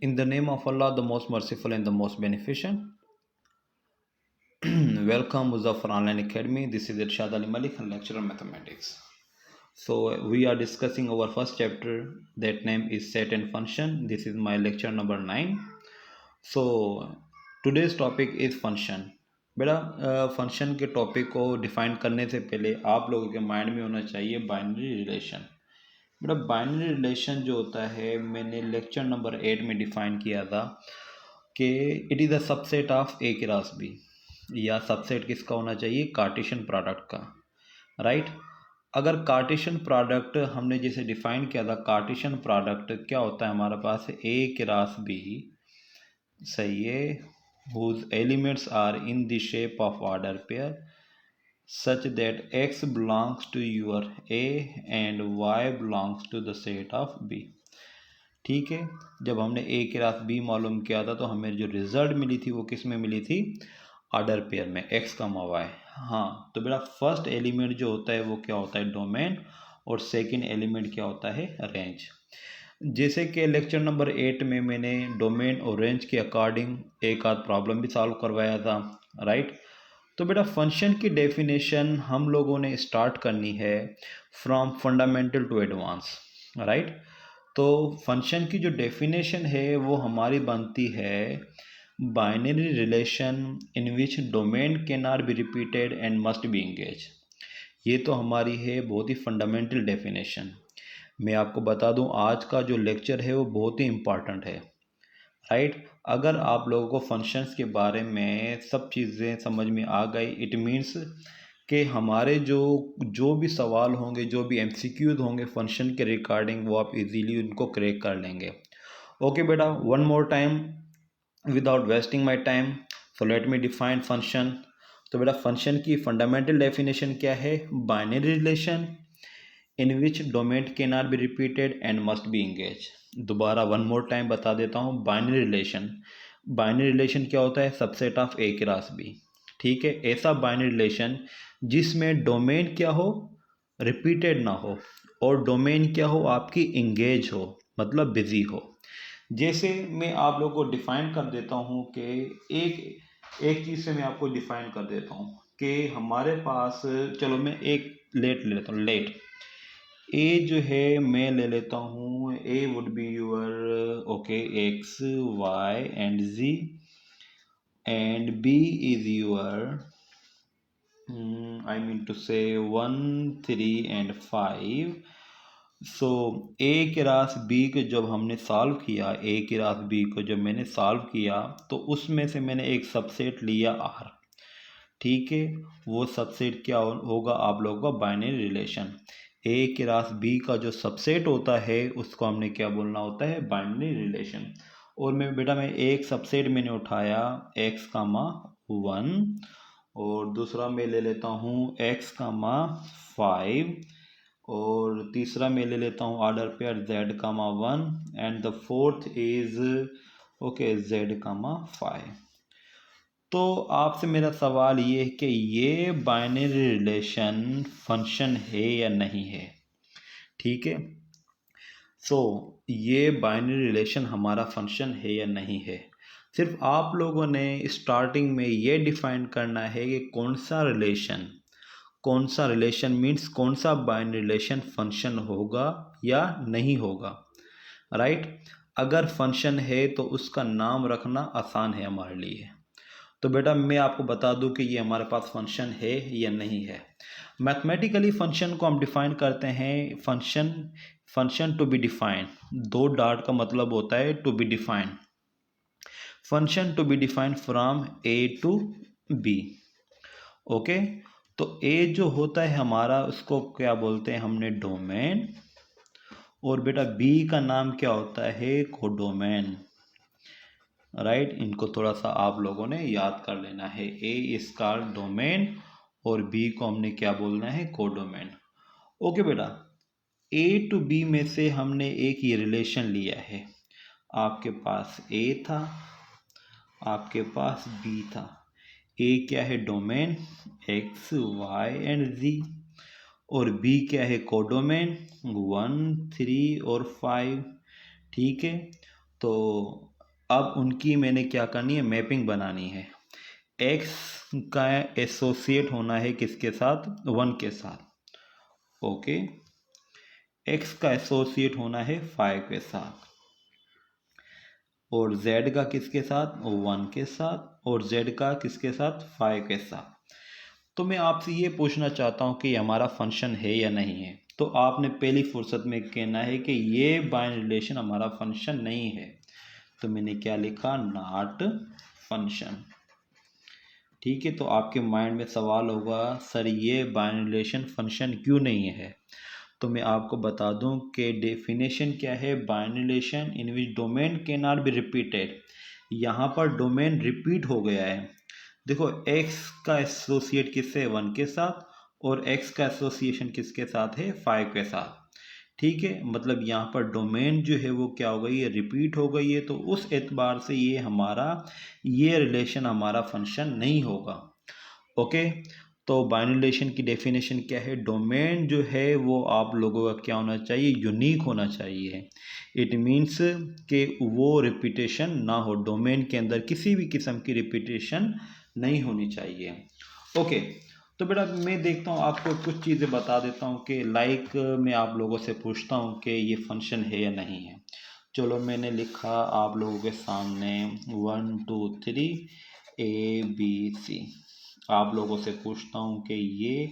In the name of Allah, the most merciful and the most beneficent. Welcome, Muzaffar Online Academy. This is Irshad Ali Malik, lecturer mathematics. So we are discussing our first chapter. That name is set and function. This is my lecture number 9. So today's topic is function. बेटा function के topic को define करने से पहले आप लोगों के mind में होना चाहिए बाइनरी रिलेशन। बेटा बाइनरी रिलेशन जो होता है मैंने लेक्चर नंबर 8 में डिफाइन किया था कि it is a subset of A cross B, या सबसेट किसका होना चाहिए, कार्टेशियन प्रोडक्ट का, राइट। अगर कार्टेशियन प्रोडक्ट हमने जैसे डिफाइन किया था, कार्टेशियन प्रोडक्ट क्या होता है हमारे पास, ए क्रॉस बी, सही है, whose elements are in the shape of order pair such that x belongs to your A and y belongs to the set of B। ठीक है, जब हमने ए क्रॉस बी मालूम किया था तो हमें जो रिजल्ट मिली थी वो किस में मिली थी, ऑर्डर पेयर में, एक्स का वाई। हाँ, तो बेटा फर्स्ट एलिमेंट जो होता है वो क्या होता है, डोमेन, और सेकंड एलिमेंट क्या होता है, रेंज। जैसे कि लेक्चर नंबर 8 में मैंने डोमेन और रेंज के अकॉर्डिंग एक आध प्रॉब्लम भी सॉल्व करवाया था, राइट। तो बेटा फंक्शन की डेफिनेशन हम लोगों ने स्टार्ट करनी है from fundamental to advance, right. तो फंक्शन की जो डेफिनेशन है वो हमारी बनती है binary relation in which domain can not be repeated and must be engage. ये तो हमारी है बहुत ही फंडामेंटल डेफिनेशन। मैं आपको बता दूं आज का जो लेक्चर है वो बहुत ही इम्पॉर्टेंट है, राइट। अगर आप लोगों को फंक्शंस के बारे में सब चीज़ें समझ में आ गई, इट मीन्स कि हमारे जो भी सवाल होंगे, जो भी एमसीक्यूज होंगे फंक्शन के रिगार्डिंग, वो आप इजीली उनको क्रैक कर लेंगे। ओके बेटा, one more time without wasting my time, so let me define function. तो बेटा फंक्शन की फंडामेंटल डेफिनेशन क्या है, binary relation in which domain can not be repeated and must be engage. दोबारा वन मोर टाइम बता देता हूँ, binary relation, binary relation क्या होता है, subset of A cross B, ठीक है। ऐसा बाइनरी रिलेशन जिसमें डोमेन क्या हो, रिपीटेड ना हो, और डोमेन क्या हो, आपकी इंगेज हो, मतलब बिजी हो। जैसे मैं आप लोगों को डिफाइन कर देता हूँ कि एक चीज़ से मैं आपको डिफाइन कर देता हूँ कि हमारे पास, चलो मैं एक लेट ले लेता हूँ, लेट ए जो है मैं ले लेता हूँ, A would be your okay x y and z, and B is your I mean to say 1 3 and 5। So A cross B को जब हमने सॉल्व किया, ए क्रॉस बी को जब मैंने सॉल्व किया तो उसमें से मैंने एक सबसेट लिया आर, ठीक है। वो सबसेट क्या होगा आप लोगों का, बाइनरी रिलेशन। ए क्रॉस बी का जो सबसेट होता है उसको हमने क्या बोलना होता है, बाइनरी रिलेशन। और मैं एक सबसेट मैंने उठाया एक्स कामा 1, और दूसरा मैं ले लेता हूँ एक्स कामा 5, और तीसरा मैं ले लेता हूँ order pair z comma 1, and the fourth is okay z comma 5। तो आपसे मेरा सवाल ये है कि ये बाइनरी रिलेशन फंक्शन है या नहीं है, ठीक है। सो ये बाइनरी रिलेशन हमारा फंक्शन है या नहीं है, सिर्फ आप लोगों ने स्टार्टिंग में ये डिफाइन करना है कि कौन सा रिलेशन मीन्स कौन सा बाइनरी रिलेशन फंक्शन होगा या नहीं होगा, राइट। अगर फंक्शन है तो उसका नाम रखना आसान है हमारे लिए। तो बेटा मैं आपको बता दूं कि ये हमारे पास फंक्शन है या नहीं है। मैथमेटिकली फंक्शन को हम डिफाइन करते हैं, फंक्शन टू बी डिफाइन, दो डॉट का मतलब होता है to be define, function to be define from A to B, okay. तो ए जो होता है हमारा उसको क्या बोलते हैं हमने, डोमेन, और बेटा बी का नाम क्या होता है, कोडोमेन, राइट। इनको थोड़ा सा आप लोगों ने याद कर लेना है, ए इज कॉल्ड डोमेन और बी को हमने क्या बोलना है, कोडोमेन। ओके बेटा, ए टू बी में से हमने एक ये रिलेशन लिया है, आपके पास ए था, आपके पास बी था। ए क्या है, डोमेन एक्स वाई एंड जी, और बी क्या है, कोडोमेन 1 3 और 5, ठीक है। तो अब उनकी मैंने क्या करनी है, मैपिंग बनानी है। x का एसोसिएट होना है किसके साथ, 1 के साथ। ओके, x का एसोसिएट होना है 5 के साथ, और z का किसके साथ, 1 के साथ, और z का किसके साथ, 5 के साथ। तो मैं आपसे ये पूछना चाहता हूँ कि ये हमारा फंक्शन है या नहीं है। तो आपने पहली फुर्सत में कहना है कि ये बाइनरी रिलेशन हमारा फंक्शन नहीं है। तो मैंने क्या लिखा, नॉट फंक्शन। ठीक है, तो आपके माइंड में सवाल होगा, सर ये बाइनरी रिलेशन फंक्शन क्यों नहीं है। तो मैं आपको बता दूं कि डेफिनेशन क्या है, binary relation in which domain can not be repeated. यहाँ पर डोमेन रिपीट हो गया है। देखो, x का एसोसिएट किससे है, 1 के साथ, और x का एसोसिएशन किसके साथ है, 5 के साथ। ठीक है, मतलब यहाँ पर डोमेन जो है वो क्या हो गई है, रिपीट हो गई है। तो उस एतबार से ये रिलेशन हमारा फंक्शन नहीं होगा। ओके, तो बाइनरी रिलेशन की डेफिनेशन क्या है, डोमेन जो है वो आप लोगों का क्या होना चाहिए, यूनिक होना चाहिए। इट मीन्स कि वो रिपीटेशन ना हो, डोमेन के अंदर किसी भी किस्म की रिपीटेशन नहीं होनी चाहिए। ओके, तो बेटा मैं देखता हूँ, आपको कुछ चीज़ें बता देता हूँ कि लाइक मैं आप लोगों से पूछता हूँ कि ये फंक्शन है या नहीं है। चलो, मैंने लिखा आप लोगों के सामने 1 2 3 ABC। आप लोगों से पूछता हूँ कि ये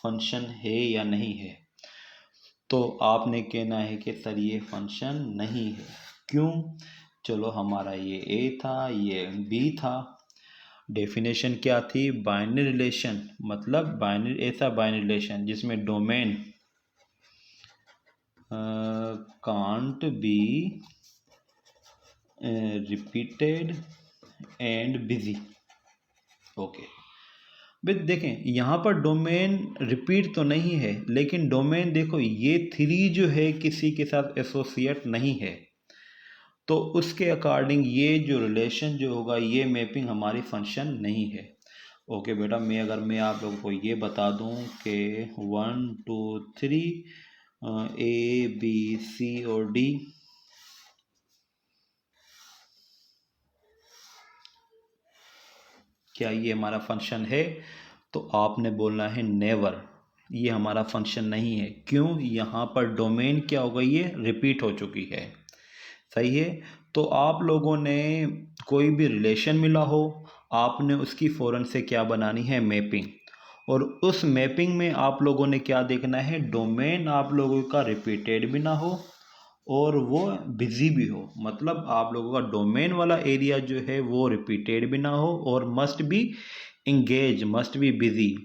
फंक्शन है या नहीं है। तो आपने कहना है कि सर ये फंक्शन नहीं है, क्यों। चलो, हमारा ये A था, ये B था। डेफिनेशन क्या थी, बाइनरी रिलेशन, मतलब बाइनरी, ऐसा बाइनरी रिलेशन जिसमें domain can't be repeated and busy. Okay, but देखें यहाँ पर डोमेन रिपीट तो नहीं है, लेकिन डोमेन देखो ये 3 जो है किसी के साथ एसोसिएट नहीं है। तो उसके अकॉर्डिंग ये जो रिलेशन जो होगा, ये मैपिंग हमारी फंक्शन नहीं है। ओके बेटा, मैं आप लोगों को ये बता दूं कि 1 2 3 ABC और D, क्या ये हमारा फंक्शन है। तो आपने बोलना है नेवर, ये हमारा फंक्शन नहीं है। क्यों, यहाँ पर डोमेन क्या हो गई है, रिपीट हो चुकी है। सही है, तो आप लोगों ने कोई भी रिलेशन मिला हो, आपने उसकी फ़ौरन से क्या बनानी है, मैपिंग। और उस मैपिंग में आप लोगों ने क्या देखना है, डोमेन आप लोगों का रिपीटेड भी ना हो और वो बिजी भी हो। मतलब आप लोगों का डोमेन वाला एरिया जो है वो रिपीटेड भी ना हो और must be engage, must be busy.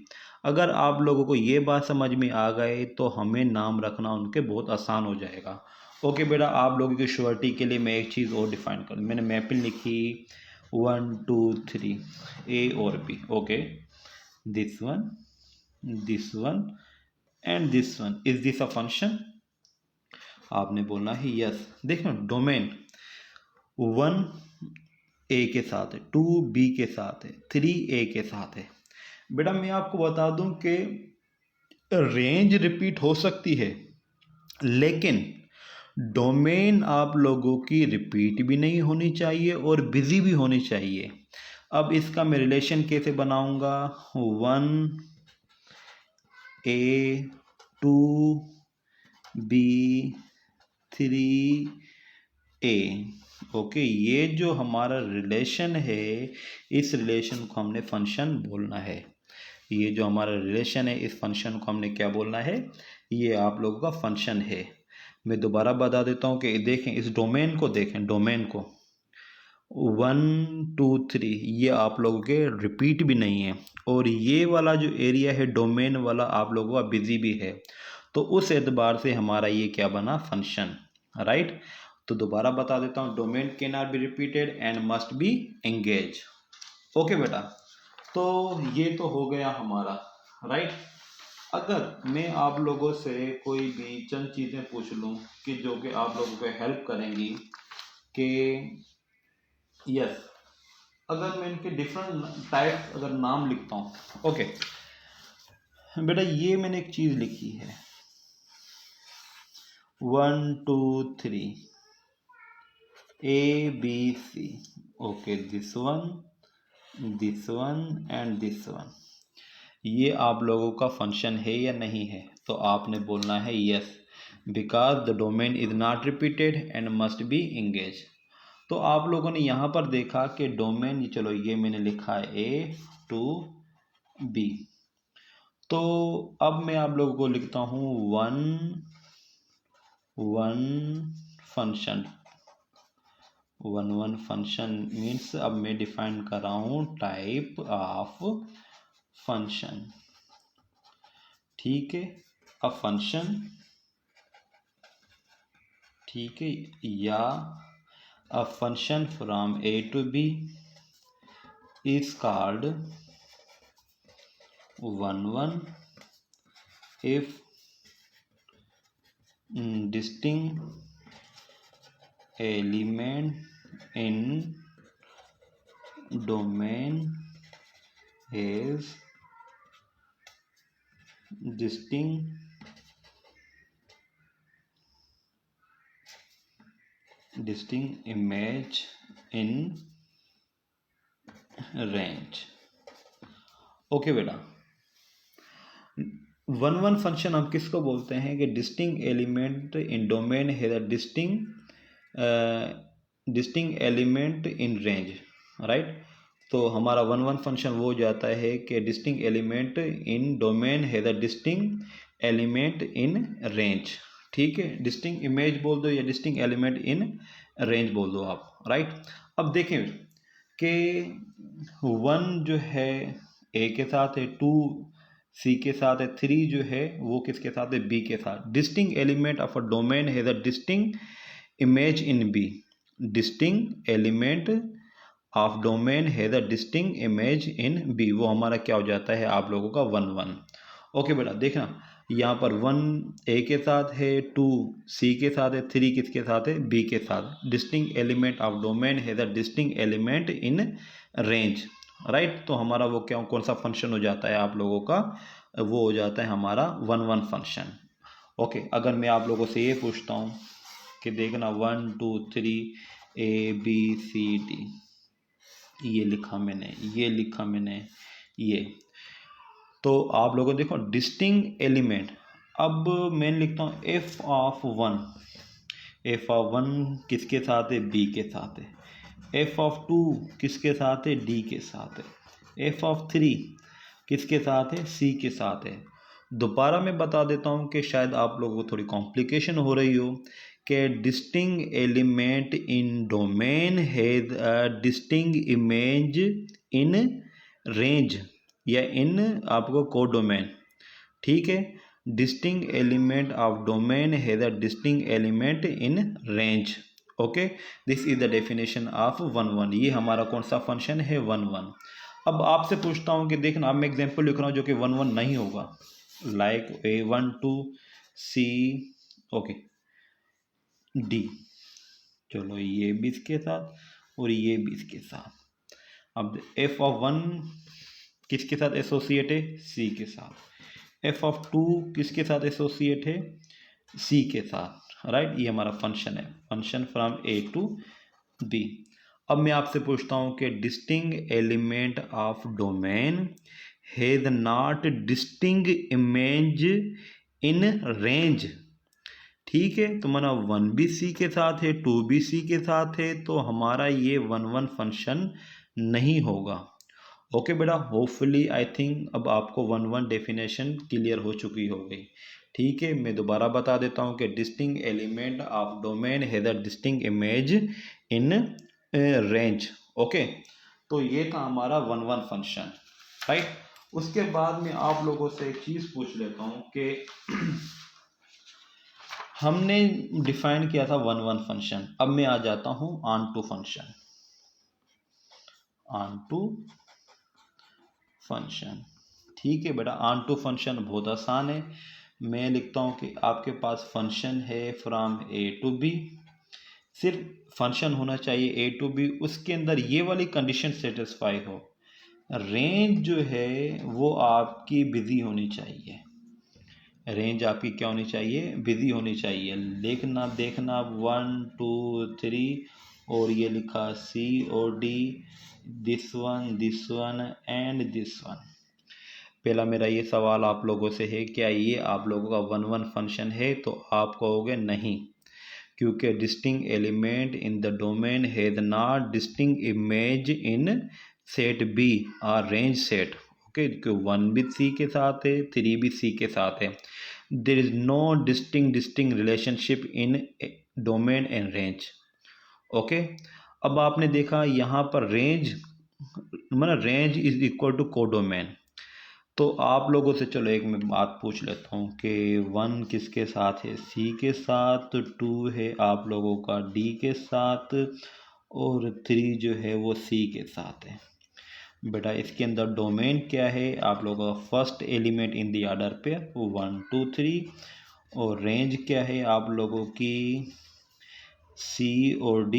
अगर आप लोगों को ये बात समझ में आ गए तो हमें नाम रखना उनके बहुत आसान हो जाएगा। ओके बेटा, आप लोगों की श्योरिटी के लिए मैं एक चीज़ और डिफाइन कर, मैंने मैपिंग लिखी 1 2 3 A और B। Okay, this one and this one, is this a function. आपने बोलना है यस। देखो, डोमेन 1 A के साथ है, 2 B के साथ है, 3 A के साथ है। बेटा मैं आपको बता दूं कि रेंज रिपीट हो सकती है, लेकिन डोमेन आप लोगों की रिपीट भी नहीं होनी चाहिए और बिजी भी होनी चाहिए। अब इसका मैं रिलेशन कैसे बनाऊंगा, 1 A 2 B 3 A। ओके, ये जो हमारा रिलेशन है, इस रिलेशन को हमने फंक्शन बोलना है। ये जो हमारा रिलेशन है, इस फंक्शन को हमने क्या बोलना है, ये आप लोगों का फंक्शन है। मैं दोबारा बता देता हूँ कि देखें, इस डोमेन को देखें, डोमेन को 1 2 3 ये आप लोगों के रिपीट भी नहीं है, और ये वाला जो एरिया है डोमेन वाला आप लोगों का बिजी भी है। तो उस एतबार से हमारा ये क्या बना, फंक्शन। राइट, तो दोबारा बता देता हूँ, domain can not be repeated and must B engage. Okay बेटा, तो ये तो हो गया हमारा। राइट, अगर मैं आप लोगों से कोई भी चंद चीज़ें पूछ लूँ कि जो कि आप लोगों को हेल्प करेंगी कि यस, अगर मैं इनके डिफरेंट टाइप अगर नाम लिखता हूँ। ओके बेटा, ये मैंने एक चीज़ लिखी है 1 2 3 A, B, C. Okay, this one and this one. ये आप लोगों का फंक्शन है या नहीं है? तो आपने बोलना है yes, because the domain is not repeated and must be engage. तो आप लोगों ने यहाँ पर देखा कि डोमेन, चलो ये मैंने लिखा है A to B। तो अब मैं आप लोगों को लिखता हूँ one function. One function means अब मैं डिफाइन कर रहा हूँ टाइप ऑफ फंक्शन। ठीक है, अ फंक्शन, ठीक है, या अ function from A to B is called one if distinct element in domain has distinct image in range। Okay बेटा, वन फंक्शन हम किसको बोलते हैं कि डिस्टिंक्ट एलिमेंट इन डोमेन है the distinct element in range, right. तो हमारा वन फंक्शन वो हो जाता है कि डिस्टिंक्ट एलिमेंट इन डोमेन है the distinct element in range. ठीक है, डिस्टिंक्ट इमेज बोल दो या डिस्टिंक्ट एलिमेंट इन रेंज बोल दो आप, राइट। अब देखें कि वन जो है ए के साथ है, टू सी के साथ है, थ्री जो है वो किसके साथ है? बी के साथ। Distinct element of a domain है the distinct image in B. Distinct element of domain है the distinct image in B, वो हमारा क्या हो जाता है आप लोगों का? वन। ओके बेटा, देखना यहाँ पर वन ए के साथ है, टू सी के साथ है, थ्री किसके साथ है? बी के साथ। डिस्टिंक्ट एलिमेंट ऑफ डोमेन है the distinct element in range, right. तो हमारा वो क्या, कौन सा फंक्शन हो जाता है आप लोगों का? वो हो जाता है हमारा वन फंक्शन। ओके, अगर मैं आप लोगों से ये पूछता हूँ कि देखना 1 2 3 ABCD, ये लिखा मैंने, ये लिखा मैंने, ये। तो आप लोगों देखो डिस्टिंक्ट एलिमेंट, अब मैं लिखता हूँ F of one. F of one किसके साथ है? बी के साथ है। एफ ऑफ टू किसके साथ है? डी के साथ है। एफ ऑफ थ्री किसके साथ है? सी के साथ है। दोबारा मैं बता देता हूँ कि शायद आप लोगों को थोड़ी कॉम्प्लिकेशन हो रही हो कि distinct element in domain has a distinct image in range या इन आपको कोडोमेन। ठीक है, distinct element of domain has a distinct element in range. Okay, this is the definition of one. ये हमारा कौन सा फंक्शन है? वन। अब आपसे पूछता हूँ कि देखना, अब मैं एग्जांपल लिख रहा हूँ जो कि वन नहीं होगा, like A1 to C, okay, D। चलो ये भी इसके साथ और ये भी इसके साथ। अब एफ ऑफ वन किसके साथ एसोसिएट है? सी के साथ। एफ ऑफ टू किसके साथ एसोसिएट है? सी के साथ, राइट। ये हमारा फंक्शन है, function from A to B। अब मैं आपसे पूछता हूँ कि distinct element of domain has not distinct image in range. ठीक है, तो माना वन भी सी के साथ है, टू भी सी के साथ है, तो हमारा ये वन फंक्शन नहीं होगा। ओके बेटा, होपफुली आई थिंक अब आपको वन डेफिनेशन क्लियर हो चुकी होगी। ठीक है, मैं दोबारा बता देता हूँ कि distinct element of domain has a distinct image in range. Okay, तो ये था हमारा वन फंक्शन, राइट। उसके बाद में आप लोगों से एक चीज पूछ लेता हूँ कि हमने डिफाइन किया था वन फंक्शन, अब मैं आ जाता हूँ onto function. Onto function, ठीक है बेटा, ऑन टू फंक्शन बहुत आसान है। मैं लिखता हूँ कि आपके पास फंक्शन है फ्रॉम A to B, सिर्फ फंक्शन होना चाहिए A to B, उसके अंदर ये वाली कंडीशन सेटिस्फाई हो, रेंज जो है वो आपकी बिजी होनी चाहिए। रेंज आपकी क्या होनी चाहिए? बिजी होनी चाहिए। देखना 1 2 3 और ये लिखा सी और D, this one and this one. पहला मेरा ये सवाल आप लोगों से है, क्या ये आप लोगों का वन वन फंक्शन है? तो आप कहोगे नहीं, क्योंकि distinct element in the domain has not distinct image in set B और रेंज सेट। ओके, क्योंकि 1 भी सी के साथ है, 3 भी सी के साथ है। There is no distinct relationship in domain and range. Okay, अब आपने देखा यहाँ पर रेंज मतलब range is equal to codomain. तो आप लोगों से चलो एक मैं बात पूछ लेता हूँ कि 1 किसके साथ है? सी के साथ। 2 है आप लोगों का डी के साथ, और 3 जो है वो सी के साथ है। बेटा इसके अंदर डोमेन क्या है आप लोगों का? First element in the order पे 1 2 3। और रेंज क्या है आप लोगों की? सी और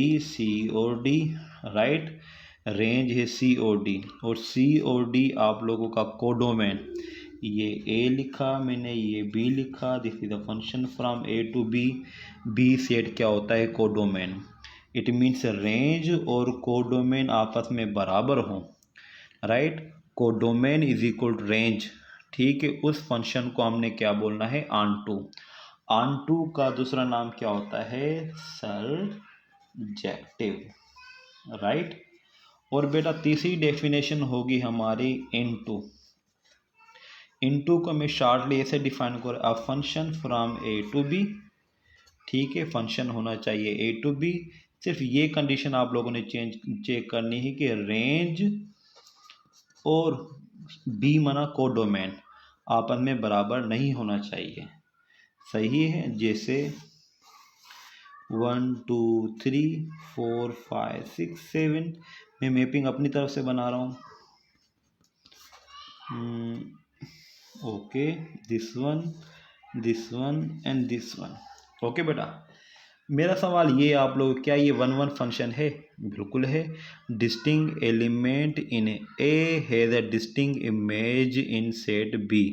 डी, राइट। रेंज है सी और डी, और सी और डी आप लोगों का कोडोमेन। ये ए लिखा मैंने, ये बी लिखा, this is the function from A to B. B set क्या होता है? कोडोमेन। इट मीन्स रेंज और कोडोमेन आपस में बराबर हों, right. Codomain is equal to range, ठीक है। उस फंक्शन को हमने क्या बोलना है? ऑनटू। ऑनटू का दूसरा नाम क्या होता है? Surjective, right. और बेटा तीसरी डेफिनेशन होगी हमारी इनटू। इनटू को मैं शार्टली ऐसे डिफाइन कर, a function from A to B, ठीक है। फंक्शन होना चाहिए ए टू बी। सिर्फ ये कंडीशन आप लोगों ने चेक करनी है कि रेंज और बी मना कोडोमेन आपस में बराबर नहीं होना चाहिए, सही है। जैसे 1 2 3 4 5 6 7 मैं मैपिंग अपनी तरफ से बना रहा हूँ। Okay, this one and this one. Okay बेटा, मेरा सवाल ये आप लोग, क्या ये 1 1 फंक्शन है? बिल्कुल है। Distinct element in A has a distinct image in set B,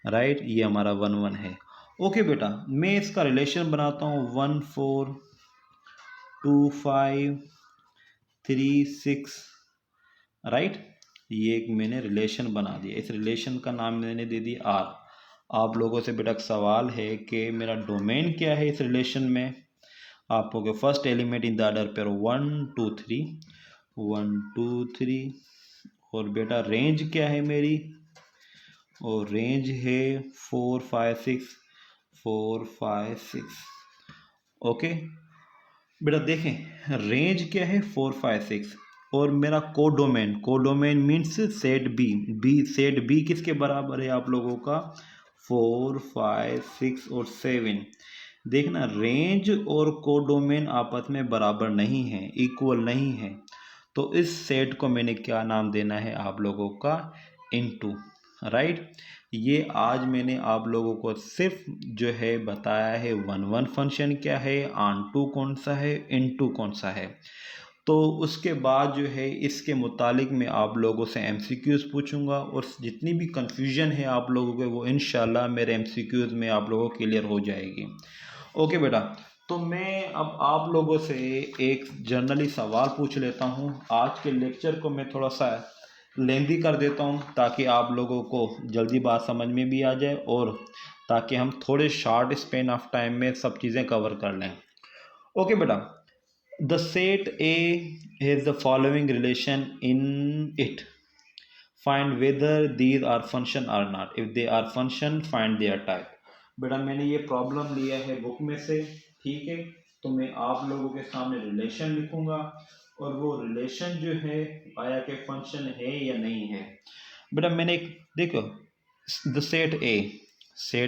right. ये हमारा 1 1 है। ओके बेटा, मैं इसका रिलेशन बनाता हूँ 1 4 2 5 3 6, राइट। ये एक मैंने रिलेशन बना दिया। इस रिलेशन का नाम मैंने दे दिया आर। आप लोगों से बेटा सवाल है कि मेरा डोमेन क्या है इस रिलेशन में? आपको के first element in the order पर 1 2 3 1 2 3। और बेटा रेंज क्या है मेरी? और रेंज है 4 5 6 4 5 6। ओके बेटा देखें, रेंज क्या है? 4 5 6। और मेरा codomain means set B set B किसके बराबर है आप लोगों का? 4 5 6 और 7। देखना रेंज और कोडोमेन आपस में बराबर नहीं है, इक्वल नहीं है। तो इस सेट को मैंने क्या नाम देना है आप लोगों का? Into, right. ये आज मैंने आप लोगों को सिर्फ जो है बताया है 1 1 फंक्शन क्या है, ऑनटू कौन सा है, इनटू कौन सा है। तो उसके बाद जो है इसके मुतालिक मैं आप लोगों से एमसीक्यूज़ पूछूंगा, और जितनी भी कंफ्यूजन है आप लोगों के वो इंशाल्लाह मेरे एमसीक्यूज़ में आप लोगों को क्लियर हो जाएगी। ओके बेटा, तो मैं अब आप लोगों से एक जनरली सवाल पूछ लेता हूँ। आज के लेक्चर को मैं थोड़ा सा लेंदी कर देता हूँ ताकि आप लोगों को जल्दी बात समझ में भी आ जाए, और ताकि हम थोड़े शॉर्ट स्पेन ऑफ टाइम में सब चीज़ें कवर कर लें। ओके बेटा, the set A has the following relation in it, find whether these are function or not, if they are function find their type. बेटा मैंने ये प्रॉब्लम लिया है बुक में से, ठीक है। तो मैं आप लोगों के सामने रिलेशन लिखूंगा, और वो रिलेशन जो है आया के फंक्शन है या नहीं है। बेटा मैंने देखो, द सेट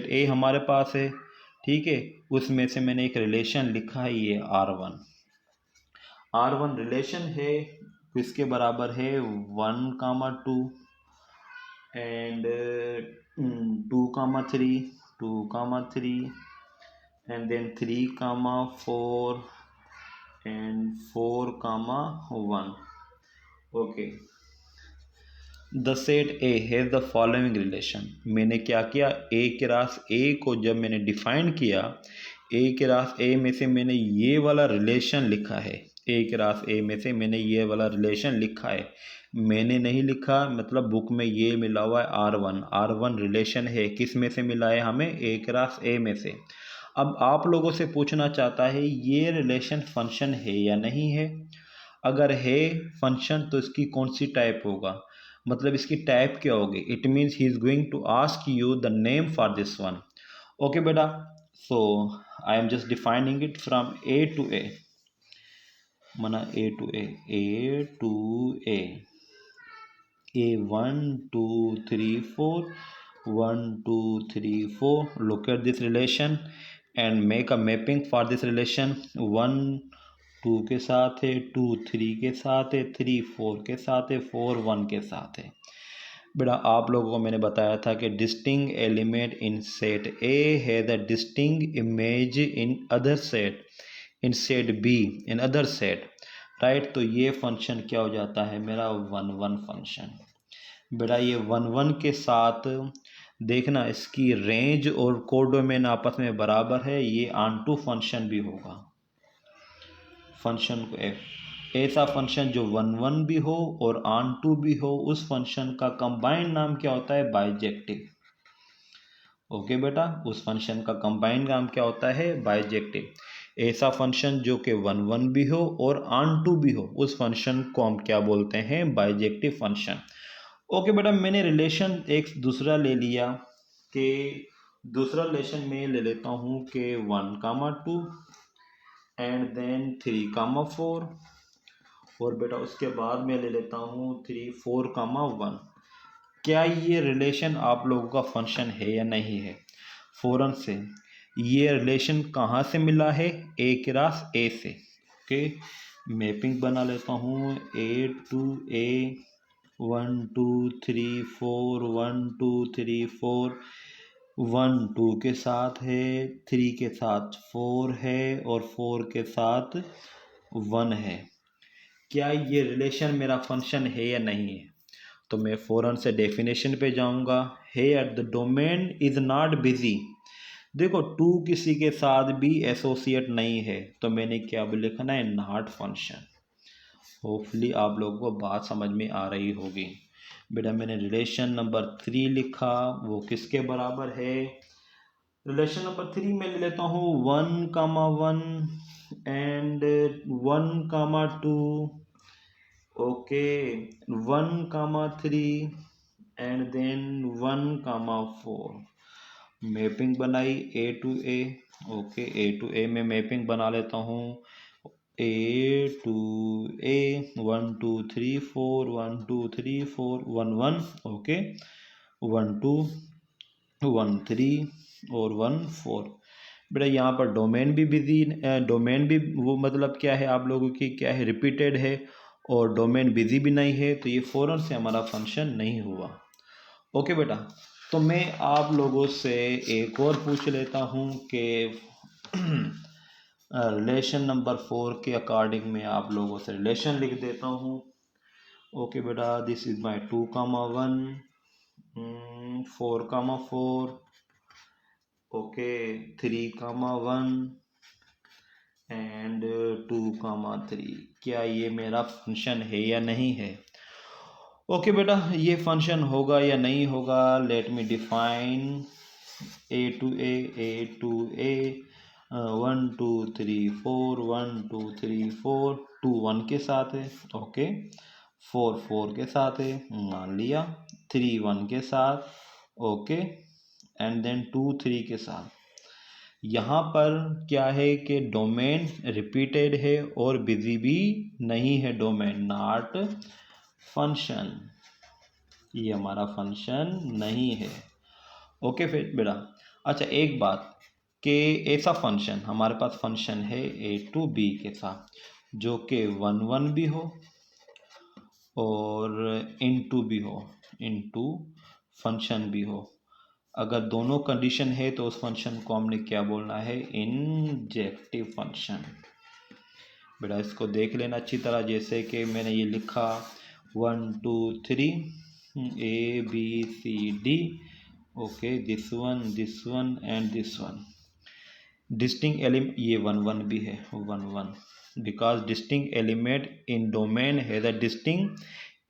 ए हमारे पास है, ठीक है। उसमें से मैंने एक रिलेशन लिखा है, ये R1 रिलेशन है, किसके बराबर है? 1 2 and 2 3 and then 3 4 and 4 1. Okay, the set A has the following relation। मैंने क्या किया, A के रास A को जब मैंने डिफाइन किया, A के रास A में से मैंने ये वाला रिलेशन लिखा है, ए क्रास ए में से मैंने ये वाला रिलेशन लिखा है, मैंने नहीं लिखा, मतलब बुक में ये मिला हुआ है R1 रिलेशन है, किस में से मिला है हमें, ए क्रास ए में से। अब आप लोगों से पूछना चाहता है ये रिलेशन फंक्शन है या नहीं है। अगर है फंक्शन तो इसकी कौन सी टाइप होगा, मतलब इसकी टाइप क्या होगी, it means he is going to ask you the name for this one. Okay बेटा, so I am just defining it from A to A, माना A to A A 1 2 3 4 1 2 3 4, look at this relation and make a mapping for this relation। 1 2 के साथ है, 2 3 के साथ है, 3 4 के साथ है, 4 1 के साथ है। बेटा आप लोगों को मैंने बताया था कि distinct element in set A है the distinct image in other set, in set B in other set, right. तो ये फंक्शन क्या हो जाता है मेरा 1 1 फंक्शन। बेटा ये 1 1 के साथ देखना इसकी रेंज और कोडोमेन आपस में बराबर है, ये ऑन टू फंक्शन भी होगा। फंक्शन को ऐसा फंक्शन जो 1 1 भी हो और ऑन टू भी हो, उस फंक्शन का कंबाइंड नाम क्या होता है, बाइजेक्टिव। ओके बेटा, उस फंक्शन का कंबाइंड नाम क्या होता है, बाइजेक्टिव। ऐसा फंक्शन जो कि 1 1 भी हो और ऑन टू भी हो, उस फंक्शन को हम क्या बोलते हैं, बाइजेक्टिव फंक्शन। ओके बेटा, मैंने रिलेशन एक दूसरा ले लिया कि दूसरा रिलेशन में ले लेता हूँ कि 1 2 एंड देन 3 4, और बेटा उसके बाद मैं ले लेता हूँ 3 4 1। क्या ये रिलेशन आप लोगों का फंक्शन है या नहीं है। फौरन से ये रिलेशन कहाँ से मिला है, ए क्रास ए से। ओके, मैपिंग बना लेता हूँ ए टू ए, 1 2 3 4 1 2 3 4, 1 2 के साथ है, 3 के साथ 4 है और 4 के साथ 1 है। क्या ये रिलेशन मेरा फंक्शन है या नहीं है। तो मैं फ़ौरन से डेफिनेशन पे जाऊंगा। Here the domain is not busy. देखो टू किसी के साथ भी एसोसिएट नहीं है, तो मैंने क्या भी लिखना है, नॉट फंक्शन। होपफुली आप लोगों को बात समझ में आ रही होगी। बेटा मैंने रिलेशन नंबर 3 लिखा, वो किसके बराबर है। रिलेशन नंबर 3 में ले लेता हूँ 1 1 and 1 2, okay 1 3 and then 1 4। Mapping बनाई A to A. Okay, A to A में मैपिंग बना लेता हूँ, ए टू ए 1 2 3 4 1 2 3 4 1 1, ओके 1 2 1 3 और 1 4। बेटा यहाँ पर डोमेन भी बिजी, डोमेन भी वो मतलब क्या है आप लोगों की, क्या है, रिपीटेड है, और डोमेन बिजी भी नहीं है, तो ये फ़ौरन से हमारा फंक्शन नहीं हुआ। ओके बेटा, तो मैं आप लोगों से एक और पूछ लेता हूँ कि रिलेशन नंबर 4 के अकॉर्डिंग मैं आप लोगों से रिलेशन लिख देता हूँ। ओके बेटा, this is my 2 1 4 4, okay 3 1 and 2 3। क्या ये मेरा फंक्शन है या नहीं है। ओके बेटा, ये फंक्शन होगा या नहीं होगा, let me define A to A 1 2 3 4 1 2 3 4, 2 1 के साथ है, ओके 4 4 के साथ है, मान लिया 3 1 के साथ, ओके एंड देन 2 3 के साथ। यहाँ पर क्या है कि डोमेन रिपीटेड है और बिजी भी नहीं है, डोमेन नॉट फंक्शन, ये हमारा फंक्शन नहीं है। ओके फिर बेटा, अच्छा एक बात कि ऐसा फंक्शन हमारे पास फंक्शन है ए टू बी के साथ, जो कि 1 1 भी हो और इन टू भी हो, इन टू फंक्शन भी हो। अगर दोनों कंडीशन है तो उस फंक्शन को हमने क्या बोलना है, इंजेक्टिव फंक्शन। बेटा इसको देख लेना अच्छी तरह, जैसे कि मैंने ये लिखा 1 2 3 A B C D, okay this one and this one. Distinct element ये 1 1 भी है, 1 1 because distinct element in domain has a distinct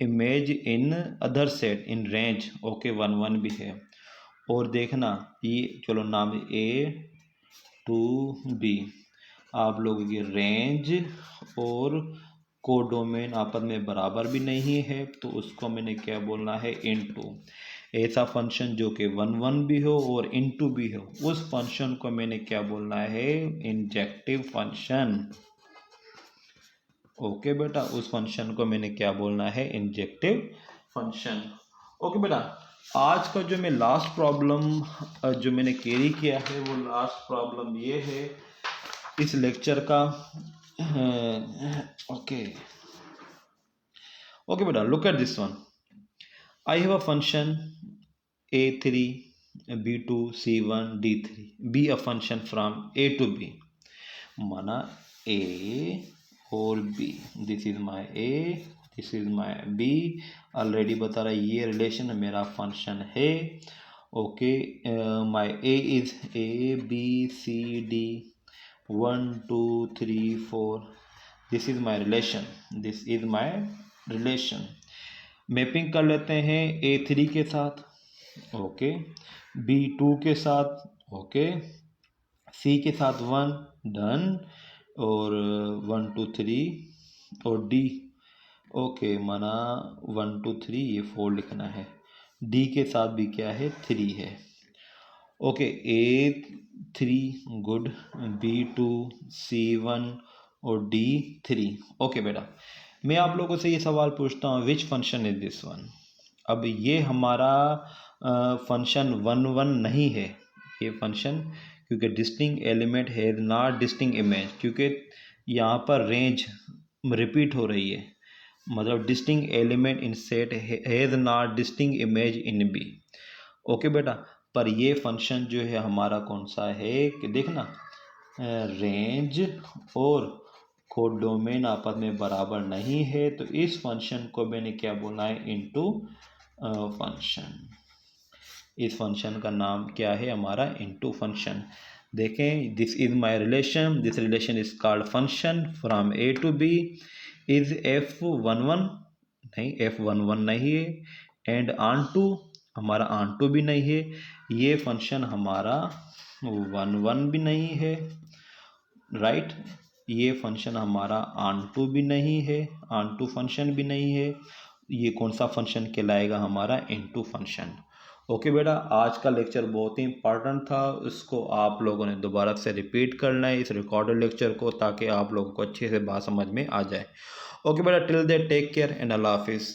image in other set in range. Okay 1 1 भी है। और देखना ये चलो नाम ए टू बी, आप लोगों की रेंज और कोडोमेन आपस में बराबर भी नहीं है, तो उसको मैंने क्या बोलना है, इनटू। ऐसा फंक्शन जो कि 1 1 भी हो और इनटू भी हो, उस फंक्शन को मैंने क्या बोलना है, इंजेक्टिव फंक्शन। ओके बेटा, उस फंक्शन को मैंने क्या बोलना है, इंजेक्टिव फंक्शन। ओके बेटा, आज का जो मैं लास्ट प्रॉब्लम जो मैंने कैरी किया है, वो लास्ट प्रॉब्लम ये है इस लेक्चर का। ओके ओके बेटा, look at this one. I have a function a3 b2 c1 d3 be a function from a to b। माना a और b, this is my a, this is my b। Already बता रहा है ये relation मेरा function है। Okay, my a is a b c d 1 2 3 4, this is my relation, this is my relation. Mapping कर लेते हैं a3 के साथ, ओके, b2 के साथ, ओके, c के साथ 1 डन, और 1 2 3 और d, ओके, माना 1 2 3 ये 4 लिखना है, d के साथ भी क्या है, 3 है। Okay, a3 good, b2 c1 और d3। ओके बेटा, मैं आप लोगों से ये सवाल पूछता हूँ, which function is this one. अब ये हमारा फंक्शन 1 1 नहीं है, ये फंक्शन, क्योंकि distinct element has not distinct image, क्योंकि यहाँ पर रेंज रिपीट हो रही है, मतलब distinct element in set has not distinct image in B. Okay बेटा, पर ये फंक्शन जो है हमारा कौन सा है कि देखना, रेंज और कोडोमेन आपस में बराबर नहीं है, तो इस फंक्शन को मैंने क्या बोलना है, इनटू फंक्शन। इस फंक्शन का नाम क्या है हमारा, इनटू फंक्शन। देखें, this is my relation, this relation is called function from A to B. Is f11 नहीं, f11 नहीं है, एंड ऑन टू हमारा ऑन टू भी नहीं है, ये फंक्शन हमारा 1 1 भी नहीं है, राइट, ये फंक्शन हमारा ऑन टू भी नहीं है, ऑन टू फंक्शन भी नहीं है, ये कौन सा फंक्शन कहलाएगा, हमारा इनटू फंक्शन। ओके बेटा, आज का लेक्चर बहुत ही इंपॉर्टेंट था, इसको आप लोगों ने दोबारा से रिपीट करना है इस रिकॉर्डेड लेक्चर को, ताकि आप लोगों को अच्छे से बात समझ में आ जाए। ओके बेटा, till there take care and अल्लाह हाफिज़।